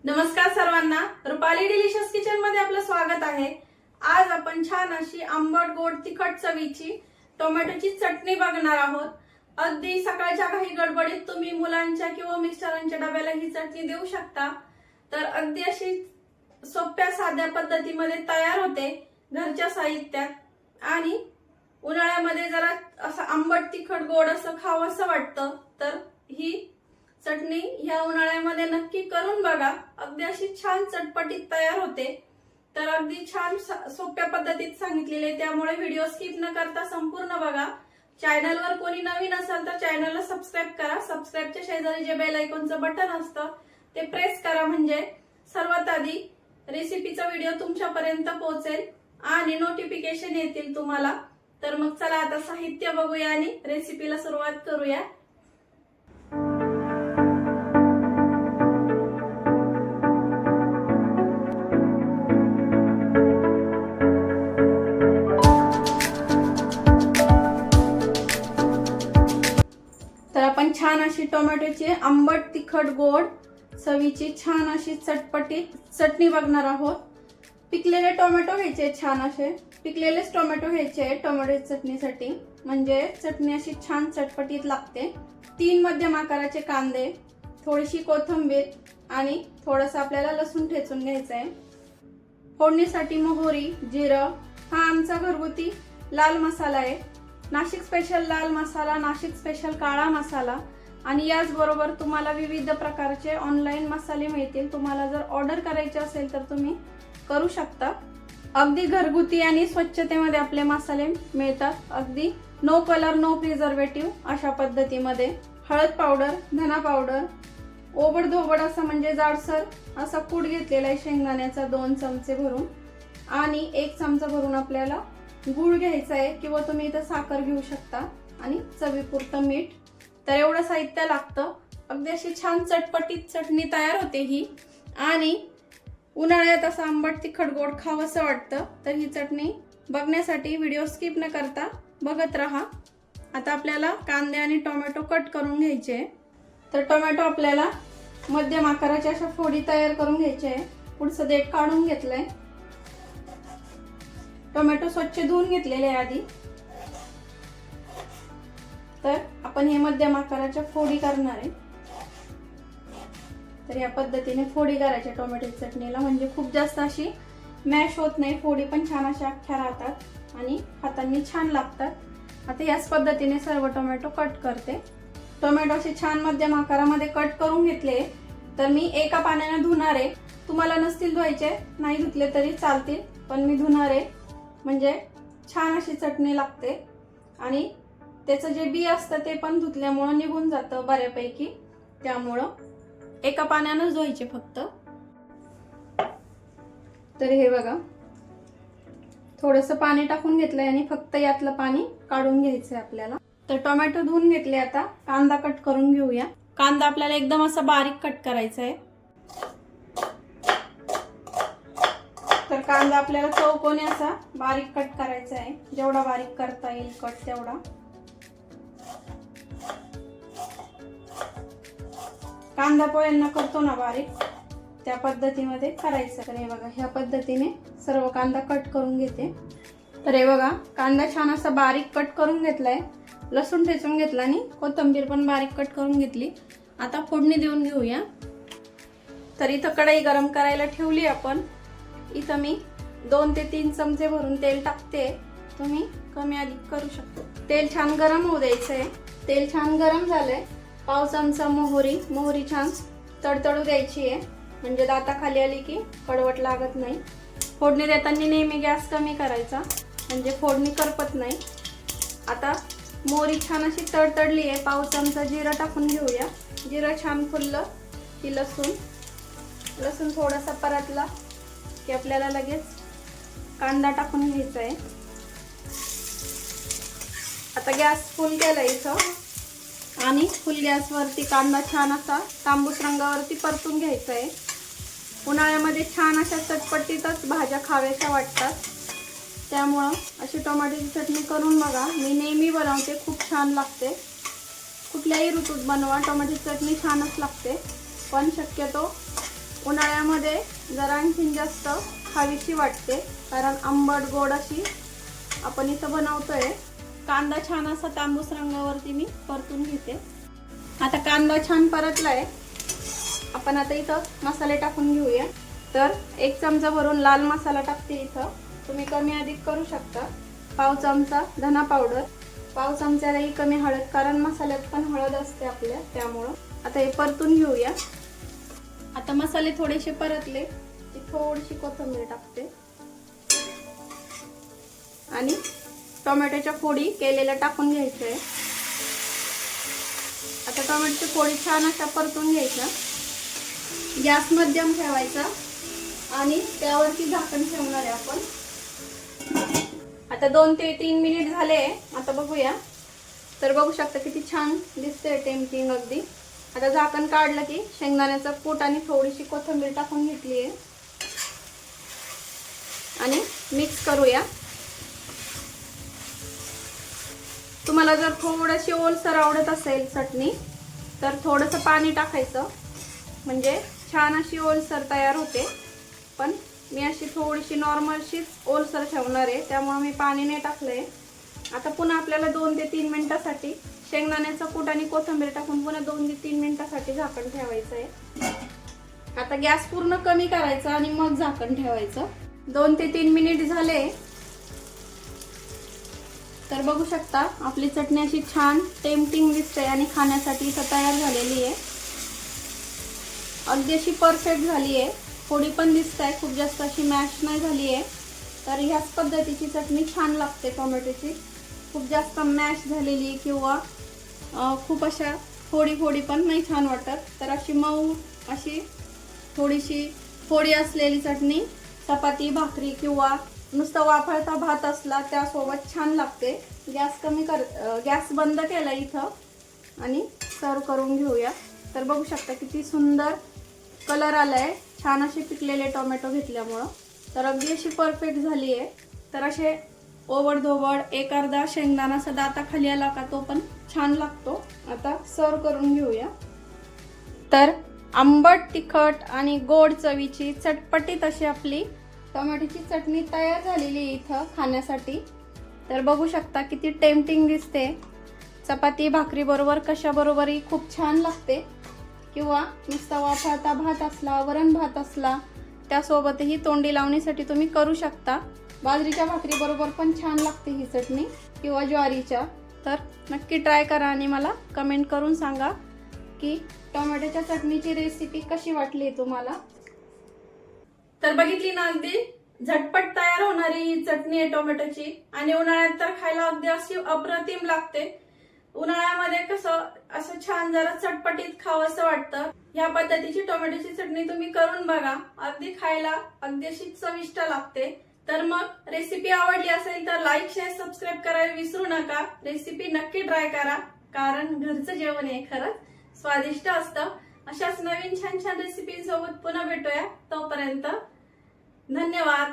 नमस्कार सर्वांना, Rupali delicious kitchen मध्ये आपलं स्वागत आहे। आज आपण छान अशी आंबट गोड तिखट चवीची टोमॅटोची चटणी बघणार आहोत। अगदी सकाळच्या काही गडबडीत तुम्ही मुलांच्या किंवा मिस्टरांच्या डब्याला ही चटणी देऊ शकता। तर अगदी अशी सोप्या साध्या पद्धतीमध्ये तयार होते घरच्या साहित्यात आणि उन्हाळ्यामध्ये जरा असं आंबट तिखट गोड असं खावंसं वाटतं तर ही चटणी ह्या उन्हाळ्यामध्ये नक्की करून बघा। अगदी अशी छान चटपटीत तयार होते। तर अगदी छान सोप्या पद्धतीत सांगितलेले, त्यामुळे व्हिडिओ स्किप न करता संपूर्ण बघा। चॅनलवर कोणी नवीन असेल तर चॅनलला सबस्क्राइब करा। सबस्क्राइबच्या शेजारी जे बेल आयकॉनचं बटन असतं ते प्रेस करा, म्हणजे सर्वात आधी रेसिपीचा व्हिडिओ तुमच्यापर्यंत पोहोचेल आणि नोटिफिकेशन येतील तुम्हाला। तर मग चला आता साहित्य बघूया आणि रेसिपीला सुरुवात करूया। तर आपण छान अशी टोमॅटोची आंबट तिखट गोड चवीची छान अशी चटपटीत चटणी बघणार आहोत। पिकलेले टोमॅटो घ्यायचे, छान असे पिकलेलेच टोमॅटो घ्यायचे टोमॅटो चटणीसाठी, म्हणजे चटणी अशी छान चटपटीत लागते। 3 मध्यम आकाराचे कांदे, थोडीशी कोथिंबीर आणि थोडंसं आपल्याला लसूण ठेचून घ्यायचं आहे। फोडणीसाठी मोहरी, जिरं, हा आमचा घरगुती लाल मसाला आहे। नाशिक स्पेशल लाल मसाला, नाशिक स्पेशल काळा मसाला आणि याचबरोबर तुम्हाला विविध प्रकारचे ऑनलाईन मसाले मिळतील। तुम्हाला जर ऑर्डर करायचे असेल तर तुम्ही करू शकता। अगदी घरगुती आणि स्वच्छतेमध्ये आपले मसाले मिळतात। अगदी नो कलर नो प्रिझर्वेटिव्ह अशा पद्धतीमध्ये। हळद पावडर, धना पावडर, ओबड धोबड असं म्हणजे जाडसर असा कूट घेतलेला आहे शेंगदाण्याचा 2 चमचे भरून आणि 1 चमचा भरून आपल्याला गूळ घ्यायचा आहे किंवा तुम्ही इथं साखर घेऊ शकता आणि चवीपुरतं मीठ। तर एवढं साहित्य लागतं। अगदी अशी छान चटपटीत चटणी तयार होते ही आणि उन्हाळ्यात असं आंबट तिखट गोड खावंसं वाटतं। तर ही चटणी बघण्यासाठी व्हिडिओ स्किप न करता बघत राहा। आता आपल्याला कांदे आणि टोमॅटो कट करून घ्यायचे। तर टोमॅटो आपल्याला मध्यम आकाराच्या अशा फोडी तयार करून घ्यायचे आहे। पुढचं देठ काढून घेतलंय। टोमॅटो स्वच्छ धुवून घेतलेले आहे आधी। तर आपण हे मध्यम आकाराच्या फोडी करणार आहे। तर या पद्धतीने फोडी करायच्या टोमॅटो चटणीला, म्हणजे खूप जास्त अशी मॅश होत नाही, फोडी पण छान अशा अख्ख्या राहतात आणि हातांनी छान लागतात। आता याच पद्धतीने सर्व टोमॅटो कट करते। टोमॅटो असे छान मध्यम आकारामध्ये कट करून घेतले। तर मी एका पाण्याने धुणार आहे। तुम्हाला नसतील धुवायचे, नाही धुतले तरी चालतील, पण मी धुणार आहे म्हणजे छान अशी चटणी लागते आणि त्याचं जे बी असतं ते पण धुतल्यामुळे निघून जातं बऱ्यापैकी, त्यामुळं एका पाण्यानंच धुवायचे फक्त। तर हे बघा, थोडंसं पाणी टाकून घेतलंय आणि फक्त यातलं पाणी काढून घ्यायचंय आपल्याला। तर टोमॅटो धुवून घेतले। आता कांदा कट करून घेऊया। कांदा आपल्याला एकदम असा बारीक कट करायचा आहे। तर कांदा आपल्याला चौकोनी असा बारीक कट करायचा आहे, जेवढा बारीक करता येईल कट तेवढा। कांदा पोह्यांना करतो ना बारीक, त्या पद्धतीमध्ये करायचं। तर हे बघा, ह्या पद्धतीने सर्व कांदा कट करून घेते। तर हे बघा, कांदा छान असा बारीक कट करून घेतलाय, लसूण ठेचून घेतला आणि कोथिंबीर पण बारीक कट करून घेतली। आता फोडणी देऊन घेऊया। तर इथं कढई गरम करायला ठेवली आपण। इथं मी 2 ते 3 चमचे भरून तेल टाकते, तुम्ही कमी अधिक करू शकता। तेल छान गरम होऊ द्यायचंय। तेल छान गरम झालंय। पाव चमचा मोहरी छान तडतडू द्यायची आहे, म्हणजे दाताखाली आली की कडवट लागत नाही। फोडणी देताना नेहमी गॅस कमी करायचा, म्हणजे फोडणी करपत नाही। आता मोहरी छान अशी तडतडली आहे। पाव चमचा जिरं टाकून घेऊया। जिरं छान फुललं की लसूण थोडासा परतला की आपल्याला लगेच कांदा टाकून घ्यायचा आहे। आता गॅस फुल केला इथं आणि फुल गॅसवरती कांदा छान असा तांबूस रंगावरती परतून घ्यायचा आहे। उन्हाळ्यामध्ये छान अशा चटपटीतच भाज्या खाव्याशा वाटतात, त्यामुळं अशी टोमॅटोची चटणी करून बघा। मी नेहमी बनवते, खूप छान लागते। कुठल्याही ऋतूत बनवा, टोमॅटोची चटणी छानच लागते। पण शक्यतो उन्हाळ्यामध्ये जरा आणखीन जास्त खावीशी वाटते, कारण आंबट गोड अशी आपण इथं बनवतोय. कांदा छान असा तांबूस रंगावरती मी परतून घेते. आता कांदा छान परतलाय. आपण आता इथं मसाले टाकून घेऊया. तर 1 चमचा भरून लाल मसाला टाकते इथं, तुम्ही कमी अधिक करू शकता. पाव चमचा धना पावडर, पाव चमच्यालाही कमी हळद, कारण मसाल्यात पण हळद असते आपल्या, त्यामुळं. आता हे परतून घेऊया. आता मसाले थोडेसे परतले की थोडीशी कोथिंबीर टाकते आणि टोमॅटोच्या फोडी केलेल्या टाकून घ्यायच्या आहे. आता टोमॅटोची फोडी छान अशा परतून घ्यायच्या. गॅस मध्यम ठेवायचा आणि त्यावरती झाकण ठेवणार आहे आपण. आता 2 ते 3 मिनिट झाले. आता बघूया. तर बघू शकता किती छान दिसते टेम्पटिंग अगदी. आता झाकण काढलं की शेंगदाण्याचं कूट आणि थोडीशी कोथिंबीर टाकून घेतली आहे आणि मिक्स करूया. तुम्हाला जर थोडीशी ओलसर आवडत असेल चटणी तर थोडंसं पाणी टाकायचं, म्हणजे छान अशी ओलसर तयार होते. पण मी अशी थोडीशी नॉर्मलशीच ओलसर ठेवणार आहे, त्यामुळे मी पाणी नाही टाकलंय. आता पुन्हा आपल्याला 2 ते 3 मिनिटांसाठी शेंगदाण्याचं कूट आणि कोथिंबीर टाकून पुन्हा 2 ते 3 मिनिटांसाठी झाकण ठेवायचं आहे. आता गॅस पूर्ण कमी करायचा आणि मग झाकण ठेवायचं. 2 ते 3 मिनिट झाले. तर बघू शकता आपली चटणी अशी छान टेम्पटिंग दिसते आणि खाण्यासाठी इथं तयार झालेली आहे. अगदी अशी परफेक्ट झाली आहे. फोडी पण दिसत आहे, खूप जास्त अशी मॅश नाही झाली आहे. तर ह्याच पद्धतीची चटणी छान लागते टोमॅटोची. खूप जास्त मॅश झालेली किंवा खूप अशा फोडी पण नाही छान वाटत. तर अशी मऊ अशी थोडीशी फोडी असलेली चटणी चपाती, भाकरी किंवा नुसता वाफळता भात असला त्यासोबत छान लागते. गॅस बंद केला इथं आणि सर्व करून घेऊया. तर बघू शकता किती सुंदर कलर आलाय छान असे पिकलेले टोमॅटो घेतल्यामुळं. तर अगदी अशी परफेक्ट झाली आहे. तर असे ओबडधोबड एक अर्धा शेंगदाणा असा दाताखाली आला का तो पण छान लागतो. आता सर्व करून घेऊया. तर आंबट, तिखट आणि गोड चवीची चटपटीत अशी आपली टोमॅटोची चटणी तयार झालेली आहे इथं खाण्यासाठी. तर बघू शकता किती टेम्पटिंग दिसते. चपाती भाकरी बरोबर कशाबरोबरही खूप छान लागते, किंवा नुसता वाफळता भात असला, वरण भात असला त्यासोबतही तोंडी लावणीसाठी तुम्ही करू शकता. बाजरीच्या भाकरी बरोबर पण छान लागते ही चटणी किंवा ज्वारीच्या. तर नक्की ट्राय करा आणि मला कमेंट करून सांगा की टोमॅटोच्या चटणीची रेसिपी कशी वाटली तुम्हाला. तर बघितली ना, अगदी झटपट तयार होणारी ही चटणी आहे टोमॅटोची आणि उन्हाळ्यात तर खायला अगदी अशी अप्रतिम लागते. उन्हाळ्यामध्ये कसं असं छान जरा चटपटीत खावंसं वाटतं. या पद्धतीची टोमॅटोची चटणी तुम्ही करून बघा, अगदी खायला अगदी अशी चविष्ट लागते. तर मग रेसिपी आवडली असेल तर लाईक, शेअर, सबस्क्राईब करायला विसरू नका. रेसिपी नक्की ट्राय करा, कारण घरचं जेवण हे खरंच स्वादिष्ट असतं. अशाच नवीन छान छान रेसिपींसोबत पुन्हा भेटूया. तोपर्यंत धन्यवाद.